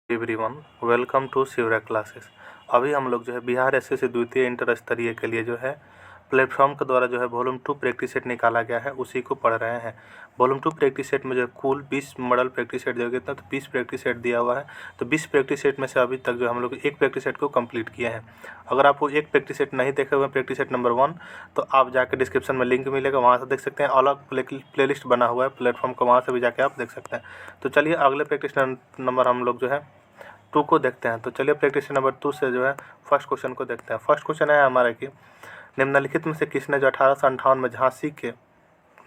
Everyone, welcome to Shivra classes. अभी हम लोग जो है बिहार एसएससी द्वितीय इंटर स्तरीय के लिए जो है प्लेटफॉर्म के द्वारा जो है वॉल्यूम 2 प्रैक्टिस सेट निकाला गया है, उसी को पढ़ रहे हैं। वॉल्यूम 2 प्रैक्टिस सेट में जो है कुल 20 मॉडल प्रैक्टिस सेट दिया गया था, तो 20 प्रैक्टिस सेट दिया हुआ है। तो 20 प्रैक्टिस सेट में से अभी तक जो हम लोग एक प्रैक्टिस सेट को कंप्लीट किए हैं। अगर आप वो एक प्रैक्टिस सेट नहीं देखे हुए प्रैक्टिस सेट नंबर 1, तो आप जाकर डिस्क्रिप्शन में लिंक मिलेगा, वहाँ से देख सकते हैं। अलग प्लेलिस्ट बना हुआ है प्लेटफॉर्म का, वहाँ से भी जाके आप देख सकते हैं। तो चलिए अगले प्रैक्टिस नंबर हम लोग जो है 2 को देखते हैं। तो चलिए प्रैक्टिस नंबर 2 से जो है फर्स्ट क्वेश्चन को देखते हैं। फर्स्ट क्वेश्चन है हमारा कि निम्नलिखित में से किसने जो 1858 में झांसी के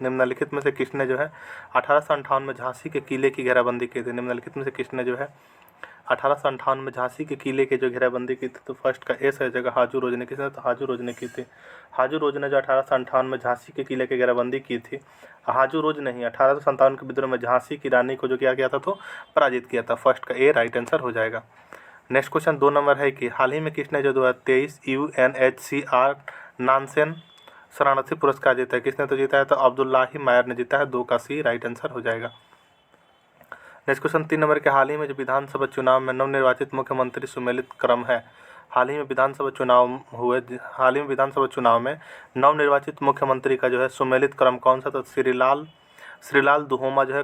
निम्नलिखित में से किसने जो है 1858 में झांसी के किले की घेराबंदी की थी। निम्नलिखित में से किसने जो है 1858 में झांसी के किले की जो घेराबंदी की थी। तो फर्स्ट का ए सही जगह हाजू रोज ने किसने, तो हाजू रोज ने की थी। हाजू रोज ने जो 1858 में झांसी के किले की घेराबंदी की थी। हाजू रोज नहीं, 1857 के विद्रोह में झांसी की रानी को जो किया गया था तो पराजित किया था। फर्स्ट का ए राइट आंसर हो जाएगा। नेक्स्ट क्वेश्चन 2 नंबर है कि हाल ही में किसने जो 2023 UNHCR नानसेन शरणार्थी पुरस्कार जीता है। किसने तो जीता है, तो अब्दुल्लाही मायर ने जीता है। 2 का सी राइट आंसर हो जाएगा। नेक्स्ट क्वेश्चन 3 नंबर के हाल ही में जो विधानसभा चुनाव में नवनिर्वाचित मुख्यमंत्री सुमेलित क्रम है। हाल ही में विधानसभा चुनाव में नवनिर्वाचित मुख्यमंत्री का जो है सुमेलित क्रम कौन सा, तो श्रीलाल दुहोमा जो है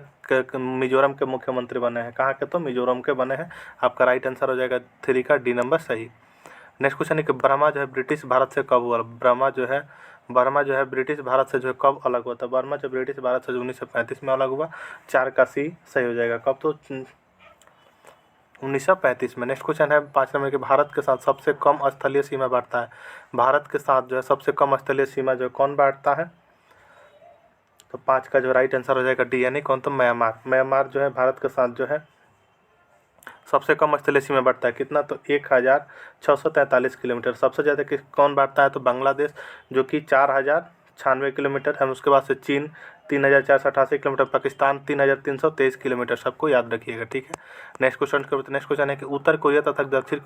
मिजोरम के मुख्यमंत्री बने हैं। कहाँ के, तो मिजोरम के बने हैं। आपका राइट आंसर हो जाएगा 3 का डी नंबर सही। नेक्स्ट क्वेश्चन है कि बर्मा जो है ब्रिटिश भारत से कब हुआ। बर्मा जो है ब्रिटिश भारत से जो है कब अलग हुआ था। बर्मा जो ब्रिटिश भारत से 1935 में अलग हुआ। 4 का सी सही हो जाएगा। कब, तो 1935 में। नेक्स्ट क्वेश्चन है 5 नंबर के भारत के साथ सबसे कम स्थलीय सीमा बांटता है। भारत के साथ जो है सबसे कम स्थलीय सीमा जो है कौन बांटता है, तो 5 का जो राइट आंसर हो जाएगा डी, यानी कौन, तो म्यांमार जो है भारत के साथ जो है सबसे कम स्थलीय सीमा बांटता है। कितना, तो 1643 किलोमीटर। सबसे ज़्यादा कौन बांटता है, तो बांग्लादेश जो कि 4096 किलोमीटर है। उसके बाद से चीन 3488 किलोमीटर, पाकिस्तान 3323 किलोमीटर। सबको याद रखिएगा, ठीक है। नेक्स्ट क्वेश्चन है कि उत्तर कोरिया तथा दक्षिण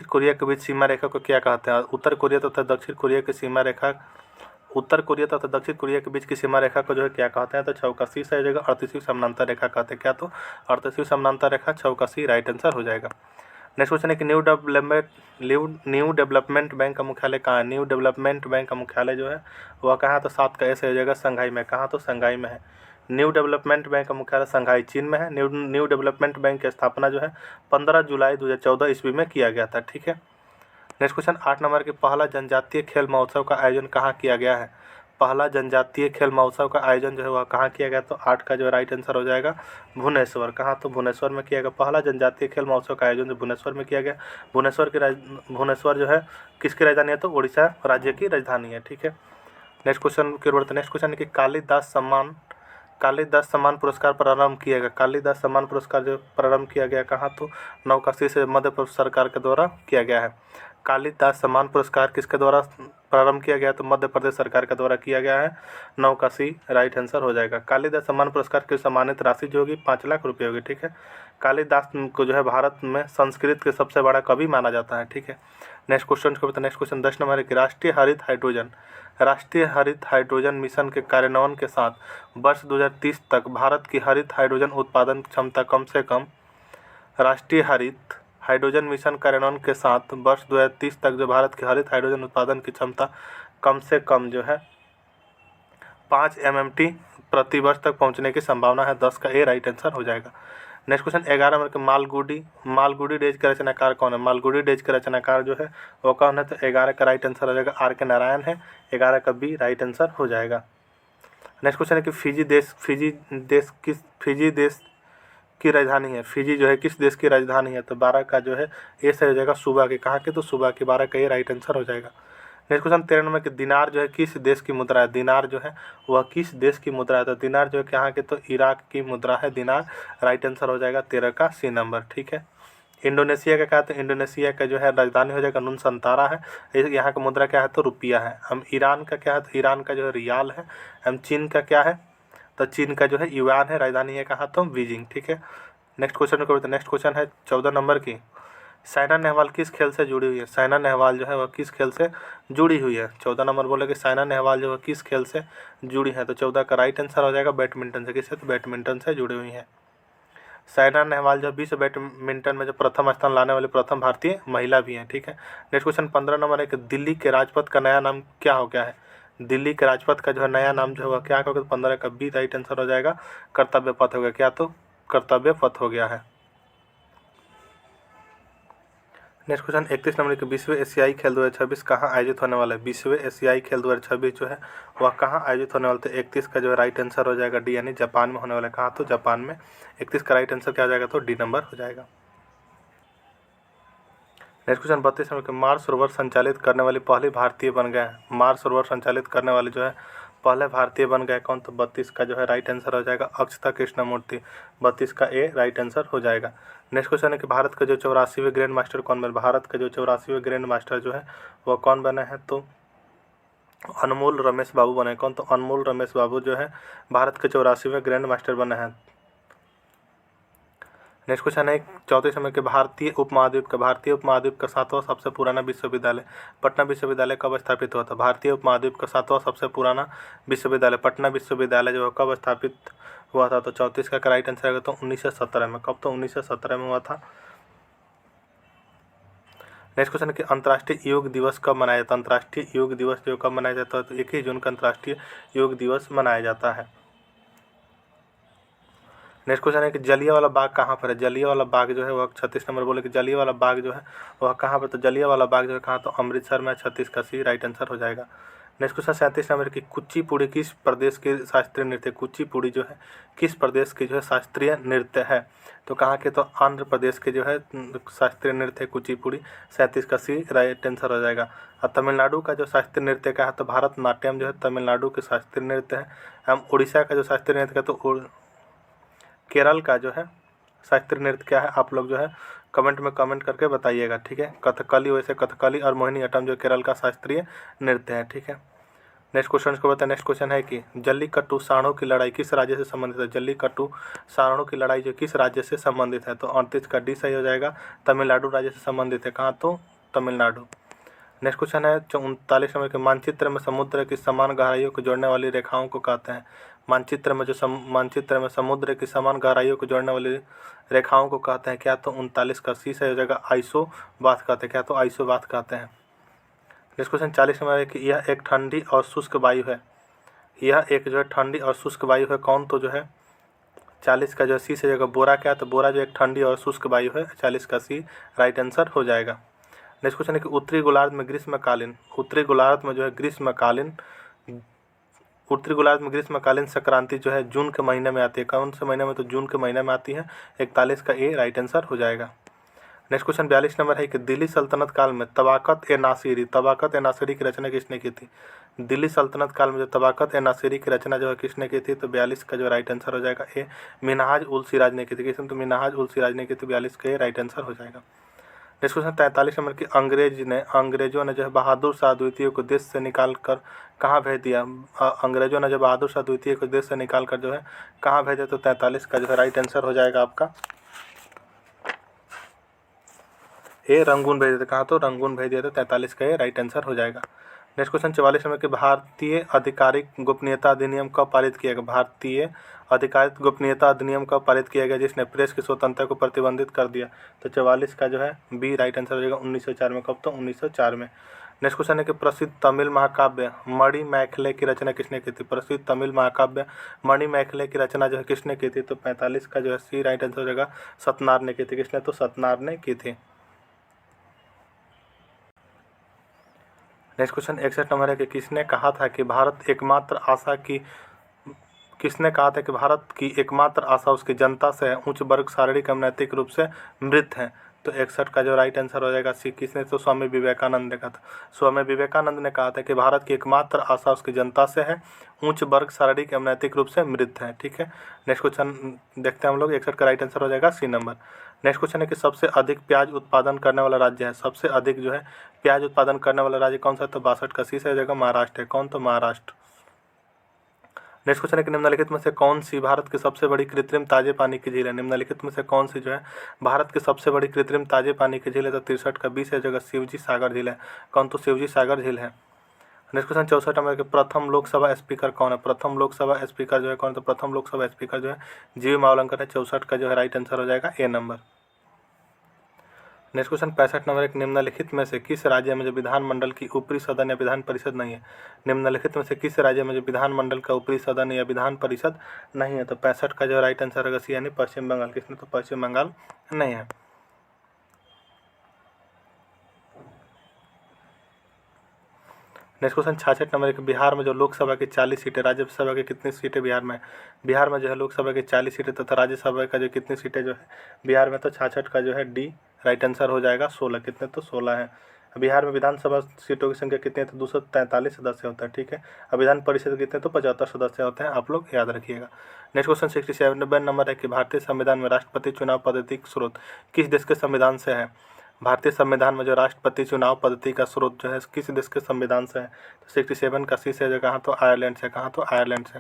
कोरिया के बीच सीमा रेखा को क्या कहते हैं। उत्तर कोरिया तथा दक्षिण कोरिया के बीच की सीमा रेखा को जो है क्या कहते हैं, तो चौकसी सही जगह 38वीं समानांतर रेखा कहते हैं। क्या, तो 38वीं समानांतर रेखा चौकसी राइट आंसर हो जाएगा। नेक्स्ट क्वेश्चन है कि न्यू डेवलपमेंट बैंक का मुख्यालय कहाँ है। न्यू डेवलपमेंट बैंक का मुख्यालय जो है वह कहाँ है, तो 7 का ऐसे हो जाएगा संघाई में। कहाँ, तो संघाई में है। न्यू डेवलपमेंट बैंक का मुख्यालय संघाई चीन में है। न्यू डेवलपमेंट बैंक की स्थापना जो है 15 जुलाई 2014 ईस्वी में किया गया था, ठीक है। नेक्स्ट क्वेश्चन 8 नंबर के पहला जनजातीय खेल महोत्सव का आयोजन कहाँ किया गया है। पहला जनजातीय खेल महोत्सव का आयोजन जो है वह कहाँ किया गया, तो 8 का जो राइट आंसर हो जाएगा भुवनेश्वर। कहाँ, तो भुवनेश्वर में किया गया। पहला जनजातीय खेल महोत्सव का आयोजन जो भुवनेश्वर में किया गया। भुवनेश्वर जो है किसकी राजधानी है, तो उड़ीसा राज्य की राजधानी है, ठीक है। नेक्स्ट क्वेश्चन है कि कालिदास सम्मान पुरस्कार प्रारंभ किया गया। कालिदास सम्मान पुरस्कार जो प्रारंभ किया गया कहाँ, तो नवकाशी से मध्य प्रदेश सरकार के द्वारा किया गया है। कालिदास सम्मान पुरस्कार किसके द्वारा प्रारंभ किया गया, तो मध्य प्रदेश सरकार के द्वारा किया गया है। नवकाशी राइट आंसर हो जाएगा। कालिदास सम्मान पुरस्कार की सम्मानित राशि जो होगी 5 लाख रुपये होगी, ठीक है। कालिदास को जो है भारत में संस्कृत के सबसे बड़ा कवि माना जाता है, ठीक है। नेक्स्ट क्वेश्चन 10 नंबर है कि राष्ट्रीय हरित हाइड्रोजन मिशन के कार्यान्वयन के साथ वर्ष 2030 तक भारत की हरित हाइड्रोजन उत्पादन क्षमता कम से कम। राष्ट्रीय हरित हाइड्रोजन मिशन कार्यान्वयन के साथ वर्ष 2030 तक जो भारत की हरित हाइड्रोजन उत्पादन की क्षमता कम से कम जो है 5 MMT प्रति वर्ष तक पहुंचने की संभावना है। 10 का ए राइट आंसर हो जाएगा। नेक्स्ट क्वेश्चन 11 नंबर के मालगुडी डेज के रचनाकार कौन है। मालगुडी डेज के रचनाकार जो है वो कौन है, तो 11 का राइट आंसर हो जाएगा R.K. नारायण है। 11 का बी राइट आंसर हो जाएगा। नेक्स्ट क्वेश्चन है कि फिजी देश की राजधानी है। फिजी जो है किस देश की राजधानी है, तो 12 का जो है ए सही हो जाएगा सूबा के। कहाँ के, तो सूबा के। 12 का ए राइट आंसर हो जाएगा। नेक्स्ट क्वेश्चन 13 नंबर कि दिनार जो है किस देश की मुद्रा है। दिनार जो है वह किस देश की मुद्रा है, तो दिनार जो है कहाँ के, तो इराक की मुद्रा है दिनार। राइट आंसर हो जाएगा 13 का सी नंबर, ठीक है। इंडोनेशिया का क्या है, तो इंडोनेशिया का जो है राजधानी हो जाएगा नुनसंतारा है। यहाँ का मुद्रा क्या है, तो रुपया है। हम ईरान का क्या है, तो ईरान का जो है रियाल है। हम चीन का क्या है, तो चीन का जो है युआन है। राजधानी है कहाँ, तो बीजिंग, ठीक है। नेक्स्ट क्वेश्चन है 14 नंबर की साइना नेहवाल किस खेल से जुड़ी हुई है। साइना नेहवाल जो है वह किस खेल से जुड़ी हुई है। 14 नंबर बोले कि साइना नेहवाल जो है किस खेल से जुड़ी है, तो 14 का राइट आंसर हो जाएगा बैडमिंटन से। किससे, तो बैडमिंटन से जुड़ी हुई है। साइना नेहवाल जो विश्व बैडमिंटन में जो प्रथम स्थान लाने वाली प्रथम भारतीय महिला भी हैं। ठीक है, नेक्स्ट क्वेश्चन 15 नंबर है कि दिल्ली के राजपथ का नया नाम क्या हो गया है। दिल्ली के राजपथ का जो है नया नाम जो होगा क्या होगा, 15 का बी राइट आंसर हो जाएगा, कर्तव्य पथ हो गया। क्या, तो कर्तव्य पथ हो गया है। नेक्स्ट क्वेश्चन 31 नंबर के विश्व एशियाई खेल 2026 कहाँ आयोजित होने वाला है। विश्व एशियाई खेल 2026 जो है वह कहाँ आयोजित होने वाला है। 31 का जो है राइट आंसर हो जाएगा डी, यानी जापान में होने वाला है। कहाँ, तो जापान में। 31 का राइट आंसर क्या हो जाएगा, तो डी नंबर हो जाएगा। नेक्स्ट क्वेश्चन 32 नंबर के मार्स रोवर संचालित करने वाली पहली भारतीय बन गए। मार्स रोवर संचालित करने वाले जो है पहले भारतीय बन गए कौन, तो 32 का जो है राइट आंसर हो जाएगा अक्षता कृष्णमूर्ति। 32 का ए राइट आंसर हो जाएगा। नेक्स्ट क्वेश्चन है कि भारत का जो 84वें ग्रैंड मास्टर कौन बने। भारत का जो 84वें ग्रैंड मास्टर जो है वह कौन बना है, तो अनमोल रमेश बाबू बने। कौन, तो अनमोल रमेश बाबू जो है भारत के 84वें ग्रैंड मास्टर बने हैं। नेक्स्ट क्वेश्चन है 34 नंबर के भारतीय उपमहाद्वीप का 7वां सबसे पुराना विश्वविद्यालय पटना विश्वविद्यालय कब स्थापित हुआ था। भारतीय उपमहाद्वीप का 7वां सबसे पुराना विश्वविद्यालय पटना विश्वविद्यालय जो है कब स्थापित हुआ था, तो 34 का राइट आंसर आएगा, तो 1917 में। कब, तो 1917 में हुआ था। नेक्स्ट क्वेश्चन है कि अंतर्राष्ट्रीय योग दिवस कब मनाया जाता है। अंतर्राष्ट्रीय योग दिवस जो कब मनाया जाता है, तो 21 जून का अंतर्राष्ट्रीय योग दिवस मनाया जाता है। नेक्स्ट क्वेश्चन है कि जलियांवाला बाग कहाँ पर है। जलियांवाला बाग जो है वह 36 नंबर बोले कि जलियांवाला बाग जो है वह कहाँ पर, तो जलियांवाला बाग जो है कहाँ, तो अमृतसर में। 36 का सी राइट आंसर हो जाएगा। नेक्स्ट क्वेश्चन 37 नंबर की कुचिपुड़ी किस प्रदेश के शास्त्रीय नृत्य। कुचिपुड़ी जो है किस प्रदेश की जो है शास्त्रीय नृत्य है, तो कहाँ के, तो आंध्र प्रदेश के जो है शास्त्रीय नृत्य है कुचिपुड़ी। 37 का सी राइट आंसर हो जाएगा। और तमिलनाडु का जो शास्त्रीय नृत्य का है, तो भारतनाट्यम जो है तमिलनाडु के शास्त्रीय नृत्य है। एवं उड़ीसा का जो शास्त्रीय नृत्य का, तो केरल का जो है शास्त्रीय नृत्य क्या है, आप लोग जो है कमेंट में कमेंट करके बताइएगा। ठीक है, कथकली, वैसे कथकली और मोहिनीअट्टम जो केरल का शास्त्रीय नृत्य है। ठीक है, नेक्स्ट क्वेश्चन को बताएं। नेक्स्ट क्वेश्चन है कि जल्लीकट्टू सारणों की लड़ाई किस राज्य से संबंधित है। जल्लीकट्टू सारणों की लड़ाई जो किस राज्य से संबंधित है, तो 38 का डी सही हो जाएगा, तमिलनाडु राज्य से संबंधित है। कहाँ, तो तमिलनाडु। नेक्स्ट क्वेश्चन है 39 नंबर के मानचित्र में समुद्र की समान गहराइयों को जोड़ने वाली रेखाओं को कहते हैं। मानचित्र में समुद्र की समान गहराइयों को जोड़ने वाली रेखाओं को कहते हैं क्या, तो 39 का सी सही हो जाएगा, आइसोबाथ कहते हैं। क्या, तो आइसोबाथ कहते हैं। नेक्स्ट क्वेश्चन 40 नंबर है कि यह एक ठंडी और शुष्क वायु है। यह एक जो है ठंडी और शुष्क वायु है कौन, तो जो है 40 का जो है सी से जगह बोरा क्या, तो बोरा जो एक ठंडी और शुष्क वायु है। 40 का सी राइट आंसर हो जाएगा। नेक्स्ट क्वेश्चन है कि उत्तरी गोलार्ध में ग्रीष्मकालीन संक्रांति जो है जून के महीने में आती है। कौन से महीने में, तो जून के महीने में आती है। 41 का ए राइट आंसर हो जाएगा। नेक्स्ट क्वेश्चन 42 नंबर है कि दिल्ली सल्तनत काल में तबाकत ए नासिरी की रचना किसने की थी। दिल्ली सल्तनत काल में जो तबाकत ए नासिरी की रचना जो है किसने की थी, तो 42 का जो राइट आंसर हो जाएगा ए, मिनहाज उल सिराज ने की थी। किसने, तो मिनहाज उल सिराज ने की थी। 42 का ए राइट आंसर हो जाएगा। नेक्स्ट क्वेश्चन 43 नंबर की अंग्रेजों ने जो है बहादुर शाह द्वितीय को देश से निकाल कर कहाँ भेज दिया। अंग्रेजों ने जो बहादुर शाह द्वितीय को देश से निकाल कर जो है कहाँ भेजा, तो 43 का जो है राइट आंसर हो जाएगा आपका ए, रंगून भेज दिया। कहाँ, तो रंगून भेज दिया, तो 43 का ए राइट आंसर हो जाएगा। नेक्स्ट क्वेश्चन 44 नंबर के भारतीय आधिकारिक गोपनीयता अधिनियम कब पारित किया गया। भारतीय आधिकारिक गोपनीयता अधिनियम कब पारित किया गया जिसने प्रेस की स्वतंत्रता को प्रतिबंधित कर दिया, तो 44 का जो है बी राइट आंसर हो जाएगा 1904 में। कब, तो 1904 में। नेक्स्ट क्वेश्चन है कि प्रसिद्ध तमिल महाकाव्य मणिमेखले की रचना किसने की थी। प्रसिद्ध तमिल महाकाव्य मणिमेखले की रचना जो है किसने की थी, तो 45 का जो है सी राइट आंसर हो जाएगा, सतनार ने की थी। किसने, तो सतनार ने की थी। नेक्स्ट क्वेश्चन 61 नंबर है कि किसने कहा था कि भारत की एकमात्र आशा उसकी जनता से है, उच्च वर्ग शारीरिक एवं नैतिक रूप से मृत हैं, तो 61 का जो राइट आंसर हो जाएगा सी। किसने, तो स्वामी विवेकानंद ने कहा था। स्वामी विवेकानंद ने कहा था कि भारत की एकमात्र आशा उसकी जनता से है, उच्च वर्ग शारीरिक एवं नैतिक रूप से मृत हैं। ठीक है, नेक्स्ट क्वेश्चन देखते हैं हम लोग। 61 का राइट आंसर हो जाएगा सी नंबर। नेक्स्ट क्वेश्चन है कि सबसे अधिक प्याज उत्पादन करने वाला राज्य है। सबसे अधिक जो है प्याज उत्पादन करने वाला राज्य कौन सा है, तो 62 का सी से जगह महाराष्ट्र है। कौन, तो महाराष्ट्र। नेक्स्ट क्वेश्चन है कि निम्नलिखित में से कौन सी भारत की सबसे बड़ी कृत्रिम ताजे पानी की झील है। निम्नलिखित में से कौन सी जो है भारत की सबसे बड़ी कृत्रिम ताजे पानी की झील है, तो 63 का 20 है जगह शिवजी सागर झील है। कौन, तो शिवजी सागर झील है। नेक्स्ट क्वेश्चन 64 नंबर के प्रथम लोकसभा स्पीकर कौन है? प्रथम लोकसभा स्पीकर जो है कौन? तो प्रथम लोकसभा स्पीकर जो है जीवी मावलंकर है। 64 का जो है राइट आंसर हो जाएगा ए नंबर। नेक्स्ट क्वेश्चन 65 नंबर एक निम्नलिखित में से किस राज्य में जो विधानमंडल की ऊपरी सदन या विधान परिषद नहीं है? निम्नलिखित में से किस राज्य में जो विधानमंडल का ऊपरी सदन या विधान परिषद नहीं है? तो 65 का जो राइट आंसर होगा सी यानी पश्चिम बंगाल। किसमें? तो पश्चिम बंगाल नहीं है। नेक्स्ट क्वेश्चन 66 नंबर एक बिहार में जो लोकसभा की 40 सीटें, राज्यसभा की कितनी सीटें बिहार में? बिहार में जो है लोकसभा की 40 सीटें तथा राज्यसभा का जो कितनी सीटें जो है बिहार में? तो 66 का जो है डी राइट आंसर हो जाएगा 16। कितने? तो 16 है। बिहार में विधानसभा सीटों की संख्या कितनी है? तो 243 सदस्य होता है। ठीक है। अब विधान परिषद कितने? तो 75 सदस्य होते हैं। आप लोग याद रखिएगा। नेक्स्ट क्वेश्चन 67 नंबर है कि भारतीय संविधान में राष्ट्रपति चुनाव पद्धति का स्रोत किस देश के संविधान से है? भारतीय संविधान में जो राष्ट्रपति चुनाव पद्धति का स्रोत जो है किस देश के संविधान से है? तो 67 का सी से जो कहाँ? तो आयरलैंड से। कहाँ? तो आयरलैंड से।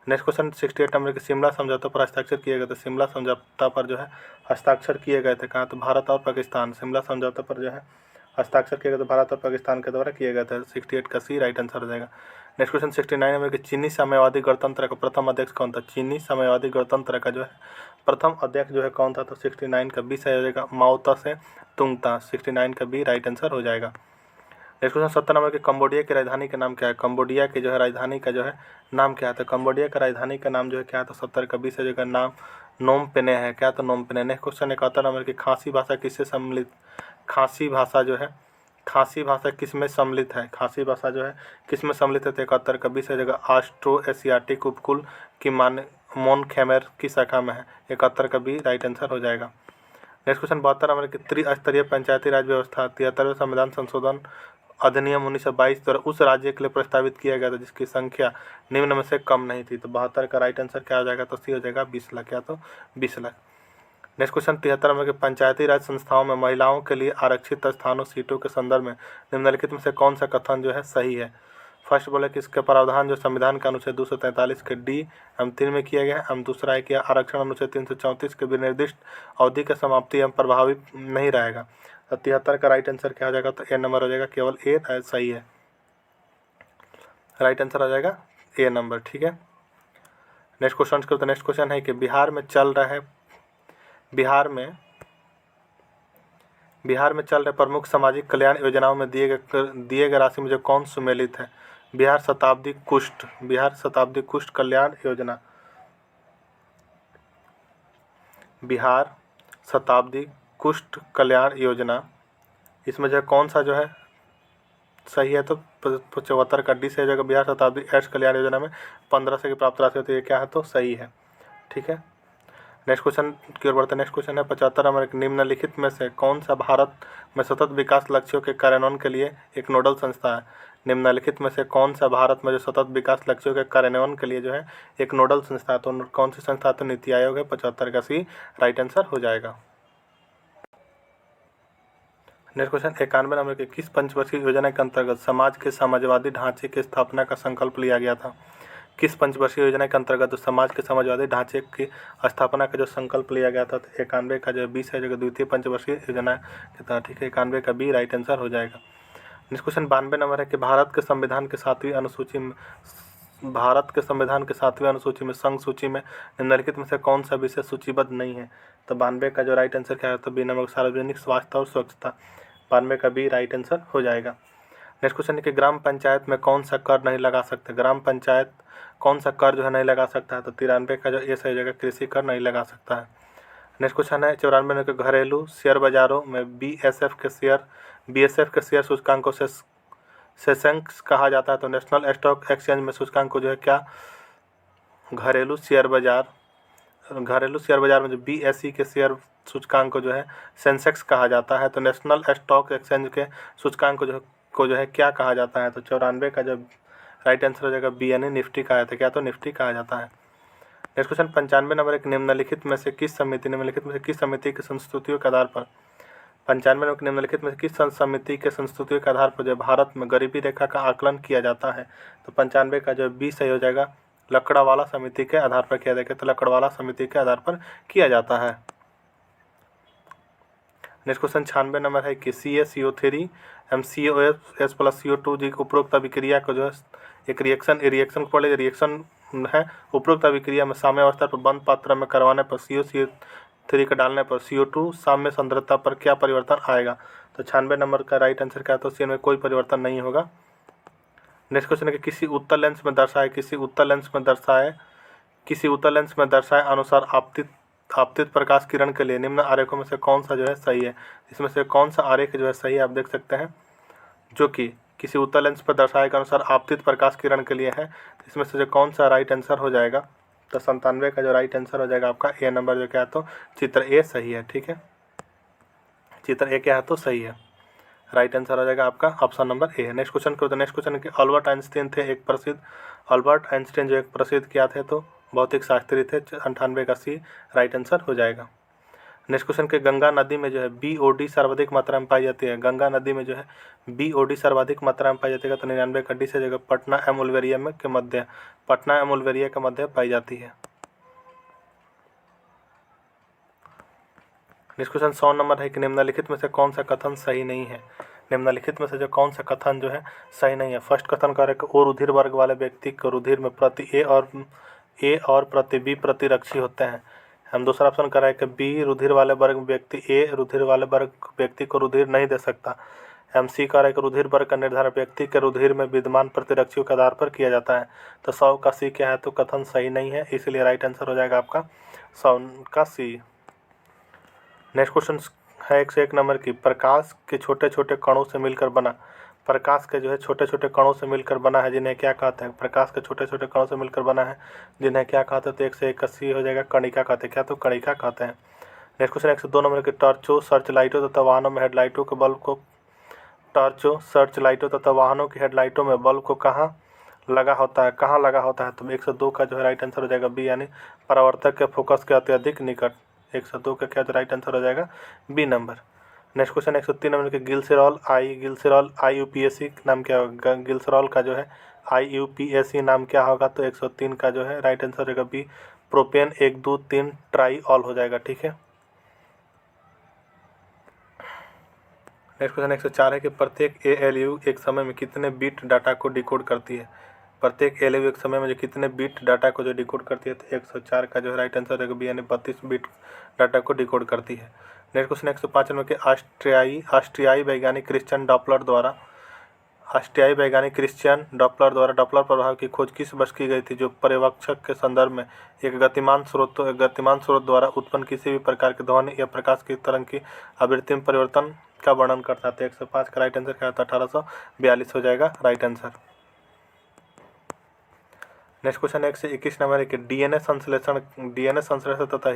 नेक्स्ट क्वेश्चन 68 नंबर के शिमला समझौते पर हस्ताक्षर किए गए थे। शिमला समझौता पर जो है हस्ताक्षर किए गए थे कहाँ? तो भारत और पाकिस्तान। शिमला समझौते पर जो है हस्ताक्षर किए गए थे भारत और पाकिस्तान के द्वारा किए गए थे। 68 का सी राइट आंसर हो जाएगा। नेक्स्ट क्वेश्चन 69 नंबर के चीनी साम्यवादी गणतंत्र का प्रथम अध्यक्ष कौन था? चीनी साम्यवादी गणतंत्र का जो है प्रथम अध्यक्ष जो है कौन था? तो 69 का बी सही हो जाएगा माओ त्से तुंग था। 69 का बी राइट आंसर हो जाएगा। नेक्स्ट क्वेश्चन 70 नंबर के कंबोडिया की राजधानी का नाम क्या है? कंबोडिया के जो है राजधानी का जो है नाम क्या है? तो कंबोडिया का राजधानी का नाम जो है क्या है? तो 70 का बी से जो नाम नोम पेने है। क्या? तो नोम पेने। नेक्स्ट क्वेश्चन 71 नंबर की खासी भाषा किससे सम्मिलित? खासी भाषा जो है खासी भाषा किस में सम्मिलित है? खासी भाषा जो है किस में सम्मिलित है? तो 71 का बी से जगह ऑस्ट्रो एशियाटिक उपकूल की मोन खैमर की शाखा में है। 71 का बी राइट आंसर हो जाएगा। नेक्स्ट क्वेश्चन 72 नंबर की त्रिस्तरीय पंचायती राज व्यवस्था 73वें संविधान संशोधन अधिनियम 1922 द्वारा उस राज्य के लिए प्रस्तावित किया गया था जिसकी संख्या निम्न में से कम नहीं थी। तो 72 का राइट आंसर क्या हो जाएगा? तो सी हो जाएगा 20 लाख। या तो 20 लाख। नेक्स्ट क्वेश्चन 73 नंबर के पंचायती राज संस्थाओं में महिलाओं के लिए आरक्षित स्थानों सीटों के संदर्भ में निम्नलिखित में से कौन सा कथन जो है सही है? फर्स्ट बोले कि इसके प्रावधान जो संविधान के अनुच्छेद 243 के डी एवं 3 में किया गया है। हम दूसरा है कि आरक्षण अनुच्छेद 334 के विनिर्दिष्ट अवधि का समाप्ति एवं प्रभावित नहीं रहेगा। तो 73 का राइट आंसर क्या हो जाएगा? तो ए नंबर हो जाएगा। केवल ए सही है। राइट आंसर हो जाएगा ए नंबर। ठीक है। नेक्स्ट क्वेश्चन करते नेक्स्ट क्वेश्चन है कि बिहार में चल रहे प्रमुख सामाजिक कल्याण योजनाओं में दिए गए राशि में जो कौन सुमेलित है? बिहार शताब्दी कुष्ठ कल्याण योजना। बिहार शताब्दी कुष्ठ कल्याण योजना इसमें जो है कौन सा जो है सही है? तो 74 का डी से जगह बिहार शताब्दी एड्स कल्याण योजना में 1500 की प्राप्त राशि होती है। क्या है? तो सही है। ठीक है। नेक्स्ट क्वेश्चन की ओर बढ़ते हैं। नेक्स्ट क्वेश्चन है 75 नंबर निम्नलिखित में से कौन सा भारत में सतत विकास लक्ष्यों के कार्यान्वयन के लिए एक नोडल संस्था है? निम्नलिखित में से कौन सा भारत में जो सतत विकास लक्ष्यों के कार्यान्वयन के लिए जो है एक नोडल संस्था है? तो कौन सी संस्था? तो नीति आयोग है। 75 का सी राइट आंसर हो जाएगा। नेक्स्ट क्वेश्चन 91 नंबर के किस पंचवर्षीय योजना के अंतर्गत समाज के समाजवादी ढांचे की स्थापना का संकल्प लिया गया था? किस पंचवर्षीय योजना के अंतर्गत समाज के समाजवादी ढांचे की स्थापना का जो संकल्प लिया गया था? तो 91 का जो 20 है जो द्वितीय पंचवर्षीय योजना के तहत। ठीक है। 91 का बी राइट आंसर हो जाएगा। नेक्स्ट क्वेश्चन 92 नंबर है कि भारत के संविधान के 7वीं अनुसूची में संघ सूची में निम्नलिखित में से कौन सा विषय सूचीबद्ध नहीं है? तो 92 का जो राइट आंसर क्या है? तो बी नंबर सार्वजनिक स्वास्थ्य और स्वच्छता। 92 का बी राइट आंसर हो जाएगा। नेक्स्ट क्वेश्चन है कि ग्राम पंचायत में कौन सा कर नहीं लगा सकते? ग्राम पंचायत कौन सा कर जो है नहीं लगा सकता है? तो 93 का जो ए सही जगह कृषि कर नहीं लगा सकता है। नेक्स्ट क्वेश्चन है 94 नंबर के घरेलू शेयर बाजारों में बीएसएफ के शेयर सूचकांकों से सेंसेक्स कहा जाता है। तो नेशनल स्टॉक एक्सचेंज में सूचकांक को जो है क्या? घरेलू शेयर बाजार में जो बीएसई के शेयर सूचकांक को जो है सेंसेक्स कहा जाता है। तो नेशनल स्टॉक एक्सचेंज के सूचकांक को जो है क्या कहा जाता है? तो 94 का जो राइट आंसर हो जाएगा बीएनए निफ्टी कहा जाता है। क्या? तो निफ्टी कहा जाता है। नेक्स्ट क्वेश्चन 95 नंबर एक निम्नलिखित में से किस समिति के संस्तुतियों के आधार पर 95 नंबर निम्नलिखित में से किस समिति के संस्तुतियों के आधार पर जो भारत में गरीबी रेखा का आकलन किया जाता है? तो 95 का जो बी सही हो जाएगा लकड़वाला समिति के आधार पर किया जाएगा। तो लकड़वाला समिति के आधार पर किया जाता है। नेक्स्ट क्वेश्चन 96 नंबर है कि CaCO3 MCOS प्लस CO2 जी उपरोक्त अभिक्रिया को जो है एक रिएक्शन को पढ़े रिएक्शन है। उपरोक्त अभिक्रिया में साम्य अवस्था पर बंद पात्र में करवाने पर CO3 का डालने पर CO2 साम्य सांद्रता पर क्या परिवर्तन आएगा। तो 96 नंबर का राइट आंसर क्या है, तो सी में कोई परिवर्तन नहीं होगा। नेक्स्ट क्वेश्चन है कि किसी उत्तल लेंस में दर्शाए अनुसार आपतित प्रकाश किरण के लिए निम्न आरेखों में से कौन सा जो है सही है। इसमें से कौन सा आरेख जो है सही है, आप देख सकते हैं, जो कि किसी उत्तल लेंस पर दर्शाए के अनुसार आपतित प्रकाश किरण के लिए है। इसमें से जो कौन सा राइट आंसर हो जाएगा, तो 97 का जो राइट आंसर हो जाएगा आपका ए नंबर जो क्या है, तो चित्र ए सही है। ठीक है, चित्र ए क्या है, तो सही है। राइट आंसर हो जाएगा आपका option number A. Next question के अल्बर्ट आइंस्टीन जो एक प्रसिद्ध क्या थे, तो भौतिक शास्त्री थे। 98 का सी राइट आंसर हो जाएगा। नेक्स्ट क्वेश्चन के गंगा नदी में जो है BOD सर्वाधिक मात्रा में पाई जाती है। गंगा नदी में जो है BOD सर्वाधिक मात्रा में पाई जाती है, तो 99 का डी से जगह पटना एवं उलवेरिया के मध्य पाई जाती है। नेक्स्ट क्वेश्चन 100 नंबर है कि निम्नलिखित में से कौन सा कथन सही नहीं है। निम्नलिखित में से जो कौन सा कथन जो है सही नहीं है। फर्स्ट कथन कह रहे हैं कि ओ रुधिर वर्ग वाले व्यक्ति को रुधिर में प्रति ए और प्रति बी प्रतिरक्षी होते हैं। हम दूसरा ऑप्शन कर रहे हैं कि बी रुधिर वाले वर्ग व्यक्ति ए रुधिर वाले वर्ग व्यक्ति को रुधिर नहीं दे सकता। हम सी कह रहे हैं कि रुधिर वर्ग का निर्धारण व्यक्ति के रुधिर में विद्यमान प्रतिरक्षियों के आधार पर किया जाता है। तो 100 का सी क्या है, तो कथन सही नहीं है, इसलिए राइट आंसर हो जाएगा आपका 100 का सी। नेक्स्ट क्वेश्चन है 101 नंबर की प्रकाश के छोटे छोटे कणों से मिलकर बना। प्रकाश के जो है छोटे छोटे कणों से मिलकर बना है, जिन्हें क्या कहते हैं। प्रकाश के छोटे छोटे कणों से मिलकर बना है, जिन्हें क्या कहते हैं, तो 181 हो जाएगा कणिका कहते हैं। क्या, तो कणिका कहते हैं। नेक्स्ट क्वेश्चन 102 नंबर की टॉर्चों सर्च लाइटों तथा वाहनों में हेडलाइटों के बल्ब को बल्ब को कहाँ लगा होता है, तो 102 का जो है राइट आंसर हो जाएगा बी, यानी परावर्तक के फोकस के अत्यधिक निकट। 102 का क्या राइट आंसर हो जाएगा B number. Next question 103 number के ग्लिसरॉल IUPAC नाम क्या होगा। ग्लिसरॉल का जो है IUPAC नाम क्या होगा, तो 103 का जो है राइट आंसर होगा बी, प्रोपेन 1,2,3 ट्राईऑल हो जाएगा। ठीक है। नेक्स्ट क्वेश्चन 104 है कि प्रत्येक ALU एक समय में कितने बिट डाटा को डिकोड करती है। प्रत्येक ALU एक समय में जो कितने बिट डाटा को जो डिकोड करती है, तो 104 का जो है राइट आंसर होगा बी, यानी 32 बिट डाटा को डिकोड करती है। नेक्स्ट क्वेश्चन 105 नंबर के ऑस्ट्रियाई वैज्ञानिक क्रिश्चियन डॉपलर द्वारा डॉपलर प्रभाव की खोज किस वर्ष की गई थी, जो पर्यवेक्षक के संदर्भ में एक गतिमान स्रोत द्वारा उत्पन्न किसी भी प्रकार के ध्वनि या प्रकाश की तरंग की आवृत्ति में परिवर्तन का वर्णन करता है। 105 का राइट आंसर क्या होता है, 1842 हो जाएगा right answer. Next question 121 number है कि डीएनए संश्लेषण तथा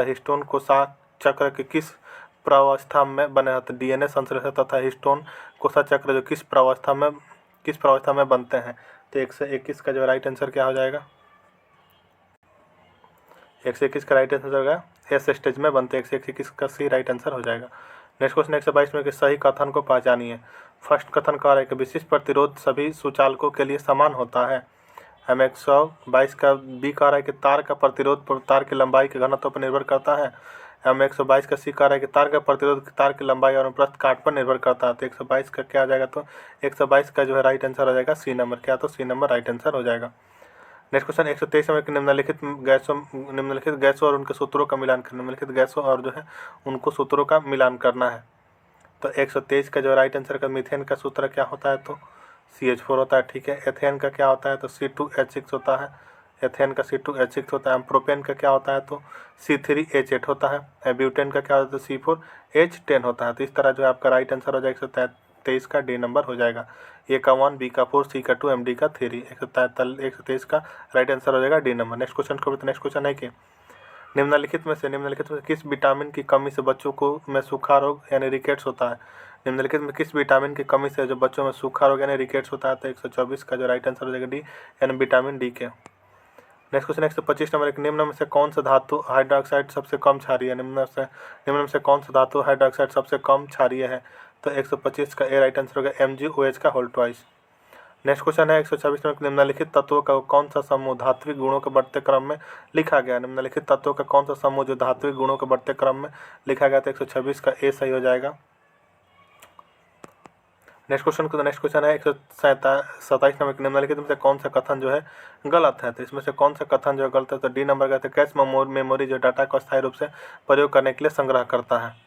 हिस्टोन कोसा चक्र के किस प्रावस्था में बने होते हैं। डीएनए संश्लेषण तथा हिस्टोन कोसा चक्र जो किस प्रावस्था में बनते हैं, तो 121 का जो राइट आंसर क्या हो जाएगा, 121 का राइट आंसर होगा एस स्टेज में बनते हैं। 121 का सी राइट आंसर हो जाएगा। नेक्स्ट क्वेश्चन 122 में कि सही कथन को पहचानिए। फर्स्ट कथन कह रहा है कि विशिष्ट प्रतिरोध सभी सुचालकों के लिए समान होता है। हम 122 का बी कह रहा है कि तार का प्रतिरोध तार की लंबाई के घनत्व पर निर्भर करता है। हम 122 का सी कह रहा है कि तार का प्रतिरोध तार की लंबाई और अनुप्रस्थ काट पर निर्भर करता है। तो 122 का क्या आ जाएगा, तो 122 का जो है राइट आंसर हो जाएगा सी नंबर। क्या, तो सी नंबर राइट आंसर हो जाएगा। नेक्स्ट क्वेश्चन 123 नंबर के निम्नलिखित गैसों और उनके सूत्रों का मिलान करना। निम्नलिखित गैसों और जो है उनको सूत्रों का मिलान करना है। तो 123 का जो राइट आंसर का मीथेन का सूत्र क्या होता है, तो CH4 होता है। ठीक है। एथेन का क्या होता है, तो C2H6 होता है। एथेन का C2H6 होता है। प्रोपेन का क्या होता है, तो C3H8 होता है। ब्यूटेन का क्या होता है, तो C4H10 होता है। तो इस तरह जो है आपका राइट आंसर हो जाएगा 123 का डी नंबर हो जाएगा। ए का 1, बी का 4, सी का 2, MD का 3। 123 का राइट आंसर हो जाएगा डी नंबर। नेक्स्ट क्वेश्चन है कि निम्नलिखित में से किस विटामिन की कमी से बच्चों को में सूखा रोग यानी रिकेट्स होता है। निम्नलिखित में किस विटामिन की कमी से जो बच्चों में सूखा रोग यानी रिकेट्स होता है, तो 124 का जो राइट आंसर हो जाएगा डी, यानी विटामिन डी के। नेक्स्ट क्वेश्चन 125 नंबर, एक निम्न में से कौन सा धातु हाइड्रोक्साइड सबसे कम क्षारीय है। निम्न में से कौन सा धातु हाइड्रोक्साइड सबसे कम क्षारीय है, तो 125 का ए राइट आंसर होगा MgOH का होल ट्वाइस। नेक्स्ट क्वेश्चन है 126 नंबर, निम्नलिखित तत्वों का कौन सा समूह धात्विक गुणों के बढ़ते क्रम में लिखा गया। निम्नलिखित तत्वों का कौन सा समूह जो धात्विक गुणों के बढ़ते क्रम में लिखा गया, तो 126 का ए सही हो जाएगा। नेक्स्ट क्वेश्चन है 127 नंबर, निम्नलिखित में से कौन सा कथन जो है गलत है। तो इसमें से कौन सा कथन जो है गलत है, तो डी नंबर का कैश मेमोरी जो डाटा को स्थायी रूप से प्रयोग करने के लिए संग्रह करता है।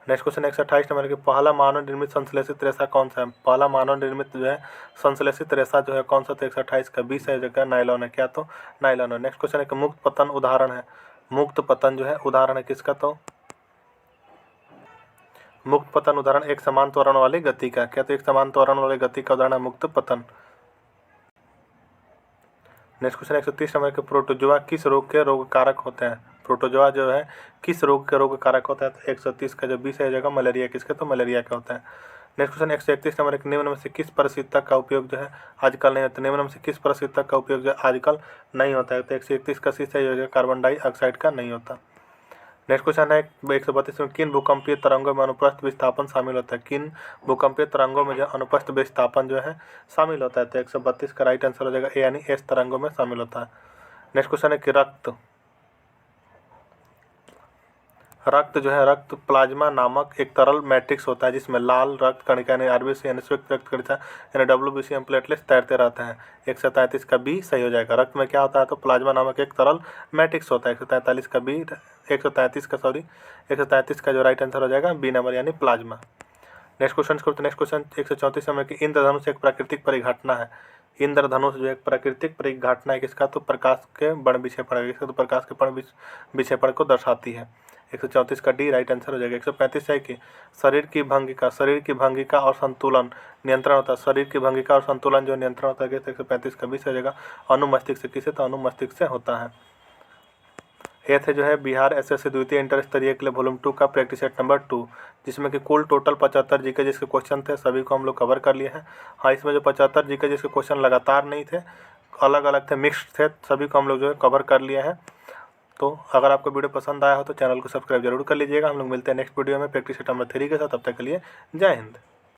नेक्स्ट क्वेश्चन 128 नंबर की पहला मानव निर्मित संश्लेषित रेशा कौन सा है। पहला मानव निर्मित जो है संश्लेषित रेशा जो है कौन सा, तो 128 का 20 है, जगह नायलॉन है। क्या, तो नायलॉन है। नेक्स्ट क्वेश्चन एक मुक्त पतन उदाहरण है। मुक्त पतन जो है उदाहरण है किसका, तो मुक्त पतन उदाहरण एक समान त्वरण वाली गति का। क्या, तो एक समान त्वरण वाली गति का उदाहरण है मुक्त पतन। नेक्स्ट क्वेश्चन 130 नंबर के प्रोटोजोआ किस रोग के रोग कारक होते हैं। प्रोटोजोआ जो है किस रोग के रोग कारक होता है, तो 130 का जो 20 है जगह मलेरिया किसके, तो मलेरिया का होता है। नेक्स्ट क्वेश्चन 131 नंबर, एक निम्न में से किस परिस्थितक का उपयोग जो है आजकल नहीं होता। निम्न में से किस परिस्थितक का उपयोग जो है आजकल नहीं होता है, तो 131 का सी है कार्बन डाइऑक्साइड का नहीं होता। नेक्स्ट क्वेश्चन है 132 में किन भूकंपीय तरंगों में अनुप्रस्थ विस्थापन शामिल होता है। किन भूकंपीय तरंगों में जो अनुप्रस्थ विस्थापन जो है शामिल होता है, तो 132 का राइट आंसर हो जाएगा ए, यानी एस तरंगों में शामिल होता है। नेक्स्ट क्वेश्चन है कि रक्त जो है रक्त प्लाज्मा नामक एक तरल मैट्रिक्स होता है जिसमें लाल रक्त कणिका यानी आरबीसी यानी श्वेत रक्त कणिका यानी डब्ल्यूबीसी प्लेटलेट्स तैरते रहते हैं। 133 का बी सही हो जाएगा। रक्त में क्या होता है, तो प्लाज्मा नामक एक तरल मैट्रिक्स होता है। 133 का बी 133 का जो राइट आंसर हो जाएगा बी नंबर यानी प्लाज्मा। नेक्स्ट क्वेश्चन 134 नंबर की इंद्रधनुष एक प्राकृतिक परिघटना है। इंद्रधनुष जो एक प्राकृतिक परिघटना है किसका, तो प्रकाश के बण विक्षेपण, तो प्रकाश के बण विक्षेपण को दर्शाती है। 134 का डी राइट आंसर हो जाएगा। 135 है कि शरीर की भंगिका और संतुलन नियंत्रण होता है। शरीर की भंगिका और संतुलन जो नियंत्रण होता है, 135 का 20 हो जाएगा। अनुमस्तिष्क से किसे, तो अनुमस्तिष्क से होता है। ये थे जो है बिहार एसएससी द्वितीय इंटर स्तरीय के लिए वॉल्यूम 2 का प्रैक्टिस सेट नंबर 2, जिसमें कि कुल टोटल 75 जीके जिसके क्वेश्चन थे सभी को हम लोग कवर कर लिए हैं। हाँ, इसमें जो 75 जीके जिसके क्वेश्चन लगातार नहीं थे, अलग अलग थे, मिक्स्ड थे, सभी को हम लोग जो है कवर कर लिए हैं। तो अगर आपको वीडियो पसंद आया हो तो चैनल को सब्सक्राइब जरूर कर लीजिएगा। हम लोग मिलते हैं नेक्स्ट वीडियो में प्रैक्टिस सेट नंबर 3 के साथ। तब तक के लिए जय हिंद।